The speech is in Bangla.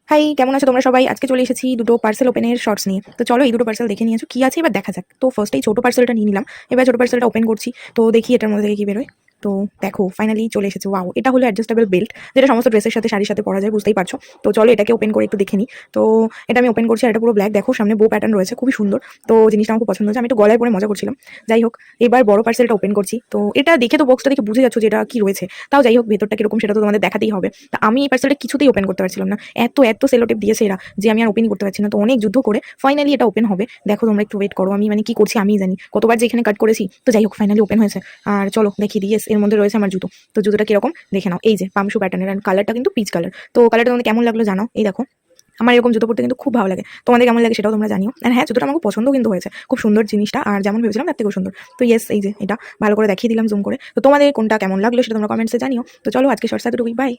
হাই, কেমন আছো তোমরা সবাই? আজকে চলে এসেছি দুটো পার্সেল ওপেনের শর্টস নিয়ে। তো চলো এই দুটো পার্সেল দেখে নিয়েছো কি আছে, এবার দেখা যাক। তো ফার্স্টেই ছোটো পার্সেলটা নিয়ে নিলাম। এবার ছোটো পার্সেলটা ওপেন করছি। তো দেখি এটার মধ্যে থেকে কি বেরোয়। তো দেখো ফাইনালি চলে এসেছে। ওয়াও, এটা হলো অ্যাডজাস্টেবল বেল্ট, যেটা সমস্ত ড্রেসের সাথে শাড়ির সাথে পরা যায়, বুঝতেই পারছো। তো চলো এটাকে ওপেন করে একটু দেখে নিই। তো এটা আমি ওপেন করছি, আর এটা পুরো ব্ল্যাক। দেখো সামনে বো প্যাটার্ন রয়েছে, খুবই সুন্দর। তো জিনিসটা আমার খুব পছন্দ হয়েছে, আমি একটু গলায় পরে মজা করছিলাম। যাই হোক, এবার বড় পার্সেলটা ওপেন করছি। তো এটা দেখে তো বক্সটা দেখে বুঝে যাচ্ছ যে এটা কি রয়েছে। তাও যাই হোক, ভেতরটা কিরকম সেটা তো তোমাদের দেখাতেই হবে। তা আমি এই পার্সেলটা কিছুতেই ওপেন করতে পারছিলাম না। এত এত সেলোটেপ দিয়েছে এরা যে আমি আর ওপেনই করতে পারছি না। তো অনেক যুদ্ধ করে ফাইনালি এটা ওপেন হবে। দেখো তোমরা একটু ওয়েট করো, আমি মানে কি করছি আমিই জানি, কতবার যে এখানে কাট করেছি। তো যাই হোক ফাইনালি ওপেন হয়েছে। আর চলো দেখিয়ে দিই। এর মধ্যে রয়েছে আমার জুতো। তো জুতোটা কিরকম দেখে নাও। এই যে পামশু প্যাটার্নের, আর কালারটা কিন্তু পিচ কালার। তো কালারটা তোমাদের কেমন লাগলো জানাও। এই দেখো, আমার এরকম জুতো পরতে কিন্তু খুব ভালো লাগে। তোমাদের কেমন লাগে সেটাও তোমরা জানিও। আর হ্যাঁ, জুতোটা আমার খুব পছন্দ কিন্তু হয়েছে, খুব সুন্দর জিনিসটা, আর যেমন ভেবেছিলাম তার থেকেও সুন্দর। তো ইয়েস, এই যে এটা ভালো করে দেখিয়ে দিলাম জুম করে। তো তোমাদের কোনটা কেমন লাগলো সেটা তোমরা কমেন্টসে জানিও। তো চলো আজকে শর্টস এতটুকুই, বাই।